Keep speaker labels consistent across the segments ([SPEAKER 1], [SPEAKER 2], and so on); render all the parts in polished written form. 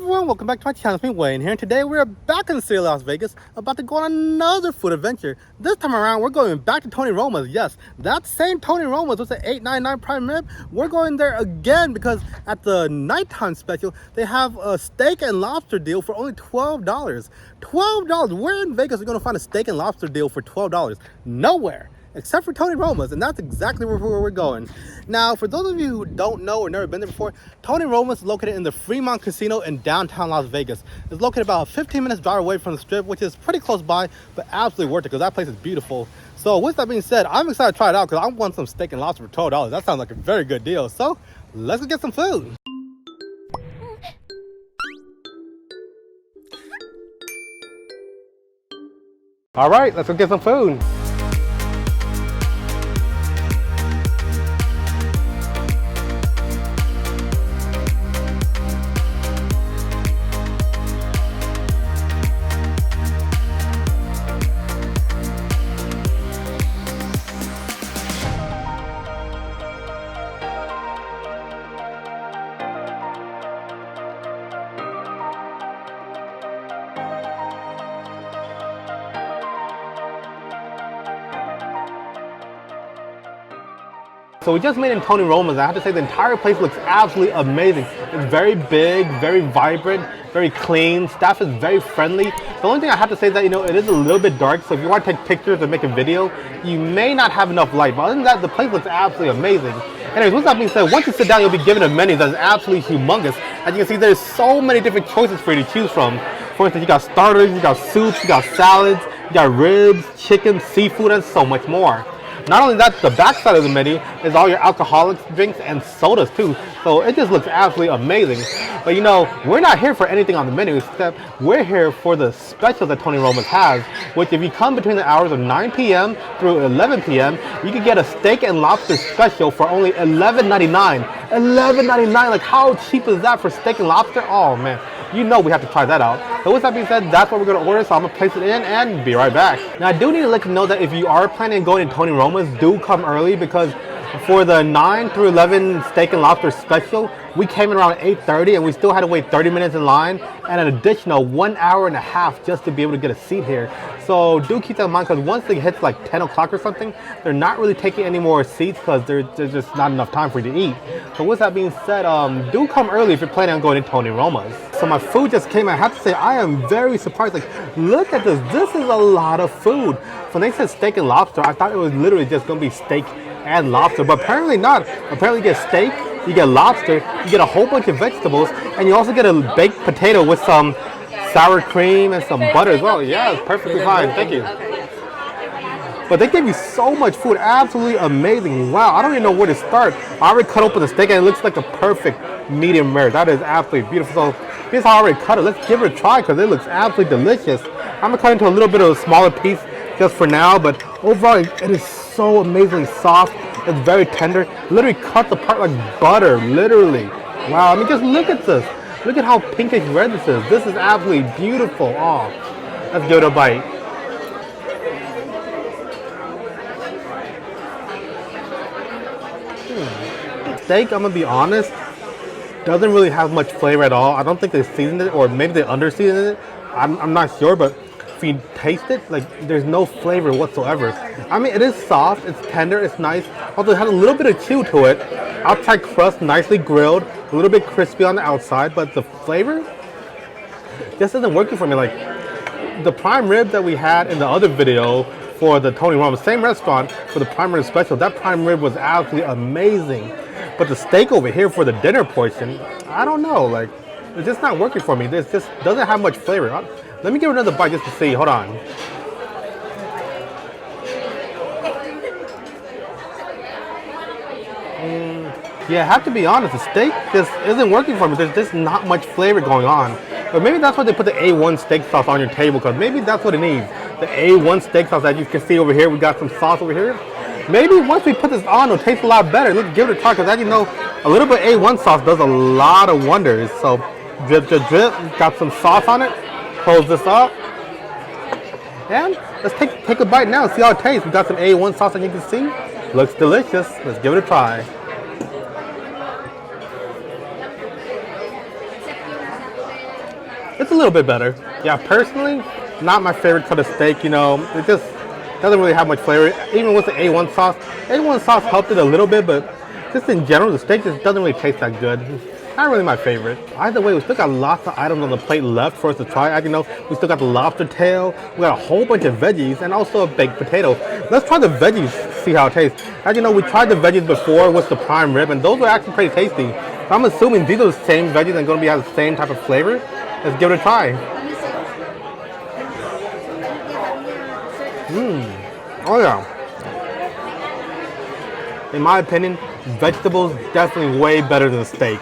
[SPEAKER 1] everyone, welcome back to my channel. It's me, Wayne here, and today we're back in the city of Las Vegas, about to go on another food adventure. This time around, we're going back to Tony Romas. Yes, that same Tony Romas with the $8.99 prime rib. We're going there again because at the nighttime special, they have a steak and lobster deal for only $12. $12. Where in Vegas are we going to find a steak and lobster deal for $12? Nowhere. Except for Tony Romas, and that's exactly where we're going. Now, for those of you who don't know or never been there before, Tony Romas is located in the Fremont Casino in downtown Las Vegas. It's located about a 15 minutes drive away from the Strip, which is pretty close by, but absolutely worth it because that place is beautiful. So with that being said, I'm excited to try it out because I want some steak and lobster for $12. That sounds like a very good deal. So let's go get some food. All right, let's go get some food. So we just made in Tony Romas. I have to say the entire place looks absolutely amazing. It's very big, very vibrant, very clean. Staff is very friendly. The only thing I have to say is that, it is a little bit dark. So if you want to take pictures or make a video, you may not have enough light. But other than that, the place looks absolutely amazing. Anyways, with that being said, once you sit down, you'll be given a menu that's absolutely humongous. As you can see, there's so many different choices for you to choose from. For instance, you got starters, you got soups, you got salads, you got ribs, chicken, seafood, and so much more. Not only that, the back side of the menu is all your alcoholic drinks and sodas too. So it just looks absolutely amazing. But we're not here for anything on the menu, except we're here for the specials that Tony Romas has, which if you come between the hours of 9 p.m. through 11 p.m., you can get a steak and lobster special for only $11.99. $11.99, like how cheap is that for steak and lobster? Oh man. We have to try that out. So with that being said, that's what we're going to order. So I'm going to place it in and be right back. Now I do need to let you know that if you are planning on going to Tony Romas, do come early because for the 9 through 11 steak and lobster special, we came in around 8:30 and we still had to wait 30 minutes in line and an additional 1.5 hours just to be able to get a seat here. So do keep that in mind because once it hits like 10 o'clock or something, they're not really taking any more seats because there's just not enough time for you to eat. So with that being said, do come early if you're planning on going to Tony Romas. So my food just came. I have to say I am very surprised. Like, look at this. This is a lot of food. When they said steak and lobster, I thought it was literally just going to be steak and lobster, but apparently not. Apparently you get steak, you get lobster, you get a whole bunch of vegetables, and you also get a baked potato with some sour cream and some butter as well. Yeah, it's perfectly fine. Thank you. But they gave you so much food. Absolutely amazing. Wow, I don't even know where to start. I already cut open the steak and it looks like a perfect medium rare. That is absolutely beautiful. So here's how I already cut it. Let's give it a try because it looks absolutely delicious. I'm going to cut into a little bit of a smaller piece just for now, but overall it is so amazingly soft. It's very tender. Literally cuts apart like butter, literally. Wow, I mean just look at this. Look at how pinkish red this is. This is absolutely beautiful. Oh, let's give it a bite. Steak, I'm gonna be honest, doesn't really have much flavor at all. I don't think they seasoned it, or maybe they under seasoned it. I'm not sure, but if you taste it, like there's no flavor whatsoever. I mean, it is soft, it's tender, it's nice. Also, it has a little bit of chew to it. Outside crust, nicely grilled, a little bit crispy on the outside, but the flavor just isn't working for me. Like the prime rib that we had in the other video for the Tony Romas, same restaurant for the prime rib special, that prime rib was absolutely amazing. But the steak over here for the dinner portion, I don't know, like it's just not working for me. This just doesn't have much flavor. Let me give it another bite just to see. Hold on. Yeah, I have to be honest, the steak just isn't working for me. There's just not much flavor going on. But maybe that's why they put the A1 steak sauce on your table, because maybe that's what it needs. The A1 steak sauce that you can see over here. We got some sauce over here. Maybe once we put this on, it'll taste a lot better. Let's give it a try, because as you know, a little bit of A1 sauce does a lot of wonders. So drip, drip, drip. Got some sauce on it. Close this up. And let's take a bite now and see how it tastes. We got some A1 sauce that you can see. Looks delicious. Let's give it a try. It's a little bit better. Yeah, personally, not my favorite cut of steak. You know, it just doesn't really have much flavor. Even with the A1 sauce, A1 sauce helped it a little bit, but just in general, the steak just doesn't really taste that good. It's not really my favorite. Either way, we still got lots of items on the plate left for us to try. As you know, we still got the lobster tail, we got a whole bunch of veggies, and also a baked potato. Let's try the veggies, see how it tastes. As you know, we tried the veggies before with the prime rib, and those were actually pretty tasty. So I'm assuming these are the same veggies and going to have the same type of flavor. Let's give it a try. Oh yeah. In my opinion, vegetables definitely way better than steak.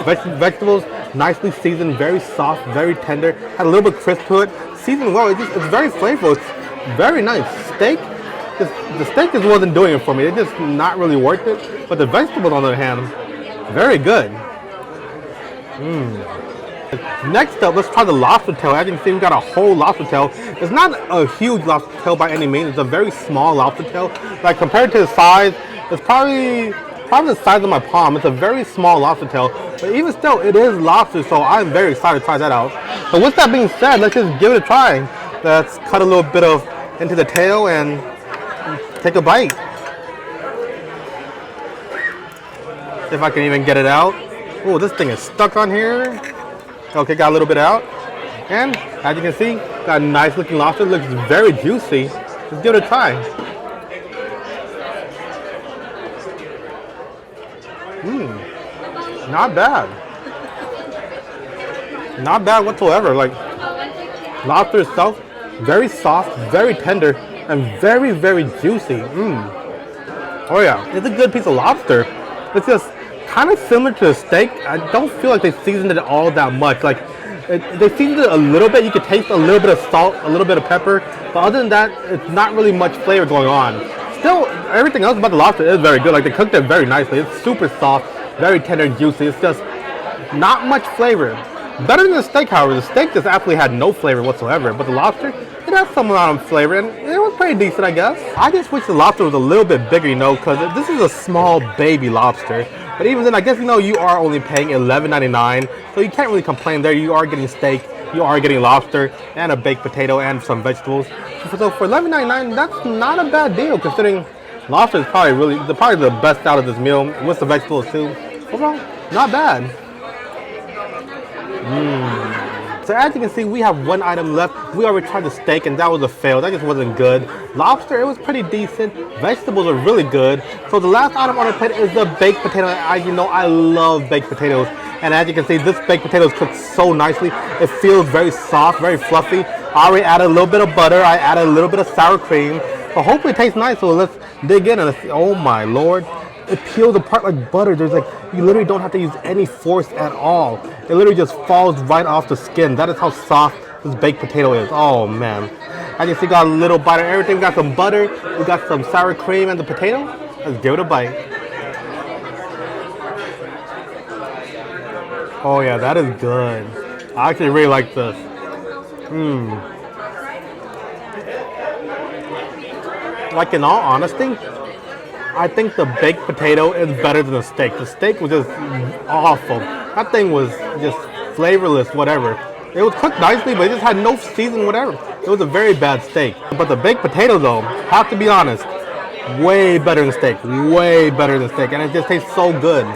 [SPEAKER 1] Vegetables nicely seasoned, very soft, very tender, had a little bit crisp to it. Seasoned well, it's very flavorful. It's very nice. Steak, the steak just wasn't doing it for me. It's just not really worth it. But the vegetables, on the other hand, very good. Next up, let's try the lobster tail. As you can see, we got a whole lobster tail. It's not a huge lobster tail by any means. It's a very small lobster tail. Like compared to the size, it's probably the size of my palm. It's a very small lobster tail, but even still, it is lobster, so I'm very excited to try that out. So with that being said, let's just give it a try. Let's cut a little bit of into the tail and take a bite. If I can even get it out. Oh, this thing is stuck on here. Okay, got a little bit out. And as you can see, got a nice looking lobster. It looks very juicy. Let's give it a try. Not bad. Not bad whatsoever. Like, lobster itself, very soft, very tender, and very, very juicy. Oh yeah, it's a good piece of lobster. It's just kind of similar to a steak. I don't feel like they seasoned it all that much. Like, they seasoned it a little bit. You could taste a little bit of salt, a little bit of pepper, but other than that, it's not really much flavor going on. Still, everything else about the lobster is very good. Like, they cooked it very nicely. It's super soft, very tender and juicy. It's just not much flavor. Better than the steak, however. The steak just absolutely had no flavor whatsoever, but the lobster, it has some amount of flavor, and it was pretty decent, I guess. I just wish the lobster was a little bit bigger, you know, because this is a small baby lobster. But even then, I guess, you know, you are only paying $11.99, so you can't really complain there. You are getting steak, you are getting lobster, and a baked potato, and some vegetables. So for $11.99, that's not a bad deal, considering lobster is probably the best out of this meal, with the vegetables too. Overall, not bad. So as you can see, we have one item left. We already tried the steak, and that was a fail. That just wasn't good. Lobster, it was pretty decent. Vegetables are really good. So the last item on our plate is the baked potato. You know, I love baked potatoes. And as you can see, this baked potato is cooked so nicely. It feels very soft, very fluffy. I already added a little bit of butter. I added a little bit of sour cream. So hopefully it tastes nice. So let's dig in and oh my Lord. It peels apart like butter. There's like, you literally don't have to use any force at all. It literally just falls right off the skin. That is how soft this baked potato is. Oh man. As you see, got a little bite of everything. We got some butter, we got some sour cream and the potato. Let's give it a bite. Oh yeah, that is good. I actually really like this. Like, in all honesty, I think the baked potato is better than the steak. The steak was just awful. That thing was just flavorless, whatever. It was cooked nicely, but it just had no season, whatever. It was a very bad steak. But the baked potato, though, have to be honest, way better than steak. Way better than steak. And it just tastes so good.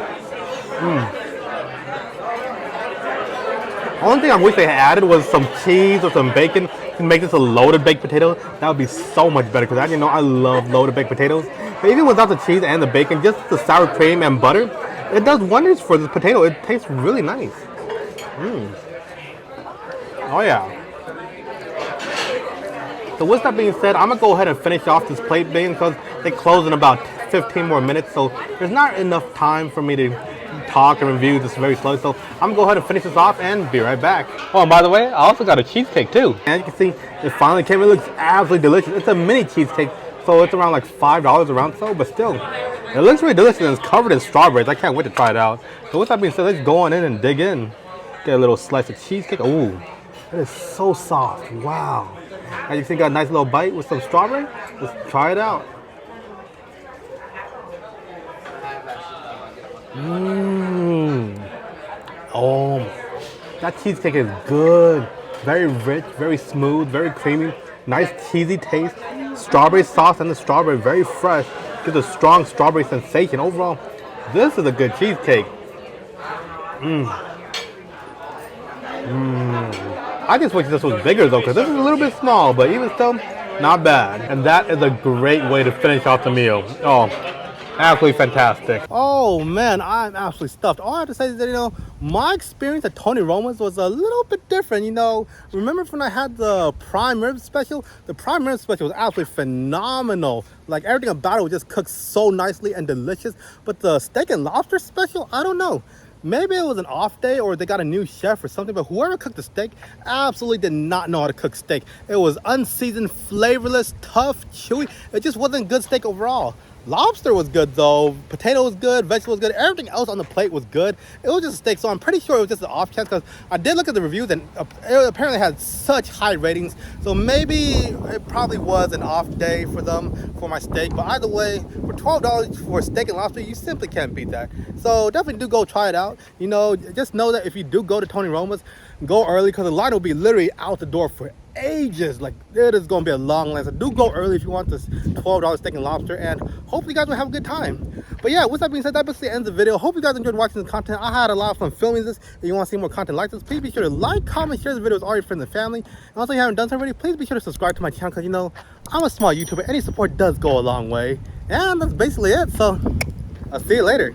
[SPEAKER 1] Only thing I wish they had added was some cheese or some bacon to make this a loaded baked potato. That would be so much better, because as you know, I love loaded baked potatoes. But even without the cheese and the bacon, just the sour cream and butter, it does wonders for this potato. It tastes really nice. Oh yeah. So with that being said, I'm gonna go ahead and finish off this plate being, because they close in about 15 more minutes. So there's not enough time for me to talk and review this very slow. So I'm gonna go ahead and finish this off and be right back. Oh, and by the way, I also got a cheesecake too. As you can see, it finally came. It looks absolutely delicious. It's a mini cheesecake. So it's around like $5 around so, but still, it looks really delicious and it's covered in strawberries. I can't wait to try it out. So with that being said, let's go on in and dig in. Get a little slice of cheesecake. Ooh, it is so soft. Wow. As you see, got a nice little bite with some strawberry. Let's try it out. That cheesecake is good. Very rich, very smooth, very creamy. Nice cheesy taste. Strawberry sauce and the strawberry, very fresh. Gives a strong strawberry sensation. Overall, this is a good cheesecake. I just wish this was bigger though, because this is a little bit small, but even still, not bad. And that is a great way to finish off the meal. Oh, absolutely fantastic. Oh man, I'm absolutely stuffed. All I have to say is that, you know, my experience at Tony Romas was a little bit different. You know, remember when I had the prime rib special? The prime rib special was absolutely phenomenal. Like everything about it was just cooked so nicely and delicious. But the steak and lobster special, I don't know. Maybe it was an off day or they got a new chef or something, but whoever cooked the steak absolutely did not know how to cook steak. It was unseasoned, flavorless, tough, chewy. It just wasn't good steak overall. Lobster was good though. Potato was good, vegetable was good. Everything else on the plate was good. It was just a steak, so I'm pretty sure it was just an off chance because I did look at the reviews and it apparently had such high ratings. So maybe it probably was an off day for them for my steak. But either way, for $12 for steak and lobster, you simply can't beat that. So definitely do go try it out. You know, just know that if you do go to Tony Romas, go early because the line will be literally out the door for ages. Like it is going to be a long line, so do go early if you want this $12 steak and lobster, and hopefully you guys will have a good time. But yeah, with that being said, that basically ends the video. Hope you guys enjoyed watching this content. I had a lot of fun filming this. If you want to see more content like this, please be sure to like, comment, share this video with all your friends and family. And also, if you haven't done so already, please be sure to subscribe to my channel because, you know, I'm a small YouTuber. Any support does go a long way. And that's basically it, so I'll see you later.